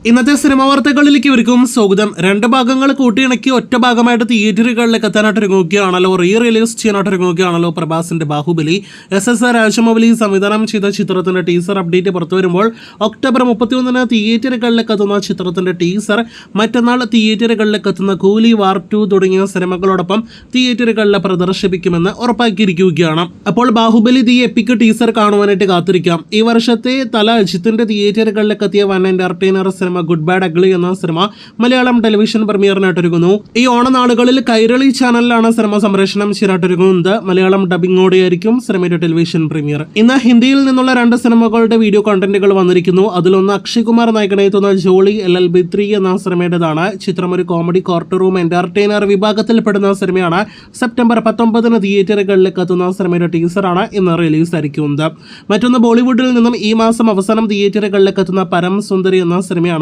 ഇന്നത്തെ സിനിമാ വാർത്തകളിലേക്ക് ഇവർക്കും സ്വാഗതം. രണ്ട് ഭാഗങ്ങൾ കൂട്ടിയിണക്കി ഒറ്റ ഭാഗമായിട്ട് തിയേറ്ററുകളിലേക്ക് എത്താനായിട്ട് ഒരുങ്ങുകയാണല്ലോ, റിലീസ് ചെയ്യാനായിട്ട് ഒരുങ്ങുകയാണല്ലോ പ്രഭാസിന്റെ ബാഹുബലി. SS രാജമൗലി സംവിധാനം ചെയ്ത ചിത്രത്തിന്റെ ടീസർ അപ്ഡേറ്റ് പുറത്തു വരുമ്പോൾ ഒക്ടോബർ 31 തിയേറ്ററുകളിലേക്ക് എത്തുന്ന ചിത്രത്തിന്റെ ടീസർ, മറ്റന്നാൾ തിയേറ്ററുകളിലേക്ക് എത്തുന്ന കൂലി വാർ 2 തുടങ്ങിയ സിനിമകളോടൊപ്പം തിയേറ്ററുകളിൽ പ്രദർശിപ്പിക്കുമെന്ന് ഉറപ്പാക്കിയിരിക്കുകയാണ്. അപ്പോൾ ബാഹുബലി ദി എപ്പിക് ടീസർ കാണുവാനായിട്ട് കാത്തിരിക്കാം. ഈ വർഷത്തെ തല അജിത്തിന്റെ തിയേറ്ററുകളിലേക്ക് എത്തിയ വൻ entertainer cinema good bad ugly എന്ന സിനിമ മലയാളം ടെലിവിഷൻ പ്രീമിയറിനായിട്ടൊരുങ്ങുന്നു. ഈ ഓണനാളുകളിൽ കൈരളി ചാനലിലാണ് സിനിമ സംപ്രേഷണം ചെയ്യാനായിട്ടൊരുങ്ങുന്നത്. മലയാളം ഡബിങ്ങോടെയായിരിക്കും സിനിമയുടെ ടെലിവിഷൻ പ്രീമിയർ. ഇന്ന് ഹിന്ദിയിൽ നിന്നുള്ള 2 സിനിമകളുടെ വീഡിയോ കണ്ടന്റുകൾ വന്നിരിക്കുന്നു. അതിലൊന്ന് അക്ഷയ് കുമാർ നായകനെത്തുന്ന ജോളി LLB 3 എന്ന സിനിമയുടേതാണ്. ചിത്രം ഒരു കോമഡി കോർട്ട് റൂം എന്റർടൈനർ വിഭാഗത്തിൽപ്പെടുന്ന സിനിമയാണ്. സെപ്റ്റംബർ 19 തിയേറ്ററുകളിലേക്ക് എത്തുന്ന സിനിമയുടെ ടീസറാണ് ഇന്ന് റിലീസായിരിക്കുന്നത്. മറ്റൊന്ന് ബോളിവുഡിൽ നിന്നും ഈ മാസം അവസാനം തിയേറ്ററുകളിലേക്ക് എത്തുന്ന പരം സുന്ദരി എന്ന സിനിമയാണ്.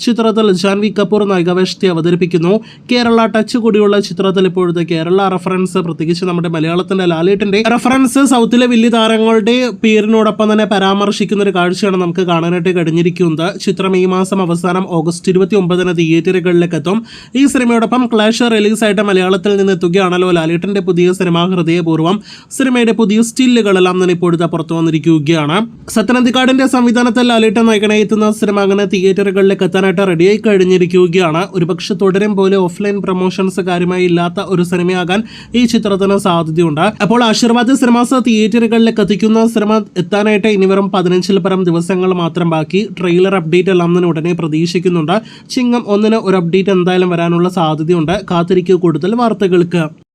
ചിത്രത്തിൽ ജാൻവി കപൂർ നായികാവേഷത്തെ അവതരിപ്പിക്കുന്നു. കേരള ടച്ച് കൂടിയുള്ള ചിത്രത്തിൽ ഇപ്പോഴത്തെ കേരള റെഫറൻസ്, പ്രത്യേകിച്ച് നമ്മുടെ മലയാളത്തിന്റെ ലാലേട്ടന്റെ റെഫറൻസ് സൗത്തിലെ വലിയ താരങ്ങളുടെ പേരിനോടൊപ്പം തന്നെ പരാമർശിക്കുന്ന ഒരു കാഴ്ചയാണ് നമുക്ക് കാണാനായിട്ട് കഴിഞ്ഞിരിക്കുന്നത്. ചിത്രം ഈ മാസം അവസാനം ഓഗസ്റ്റ് 29 തിയേറ്ററുകളിലേക്ക് എത്തും. ഈ സിനിമയോടൊപ്പം ക്ലാഷ് റിലീസായിട്ട് മലയാളത്തിൽ നിന്ന് എത്തുകയാണല്ലോ ലാലേട്ടന്റെ പുതിയ സിനിമ ഹൃദയപൂർവ്വം. സിനിമയുടെ പുതിയ സ്റ്റില്ലുകളെല്ലാം തന്നെ ഇപ്പോഴത്തെ പുറത്തു വന്നിരിക്കുകയാണ്. സത്യനന്ദിക്കാടിന്റെ സംവിധാനത്തിൽ ലാലേട്ടൻ നായകനായി എത്തുന്ന സിനിമ അങ്ങനെ തിയേറ്ററുകളിലേക്ക് എത്താനായിട്ട് റെഡിയായി കഴിഞ്ഞിരിക്കുകയാണ്. ഒരുപക്ഷെ തുടരും പോലെ ഓഫ്ലൈൻ പ്രൊമോഷൻസ് കാര്യമായി ഇല്ലാത്ത ഒരു സിനിമയാകാൻ ഈ ചിത്രത്തിന് സാധ്യതയുണ്ട്. അപ്പോൾ ആശീർവാദ് സിനിമാസ് തിയേറ്ററുകളിലേക്ക് എത്തിക്കുന്ന സിനിമ എത്താനായിട്ട് ഇനി വെറും 15-ൽ പരം ദിവസങ്ങൾ മാത്രം ബാക്കി. ട്രെയിലർ അപ്ഡേറ്റ് എല്ലാം തന്നെ ഉടനെ പ്രതീക്ഷിക്കുന്നുണ്ട്. ചിങ്ങം 1 ഒരു അപ്ഡേറ്റ് എന്തായാലും വരാനുള്ള സാധ്യതയുണ്ട്. കാത്തിരിക്കുക കൂടുതൽ വാർത്തകൾക്ക്.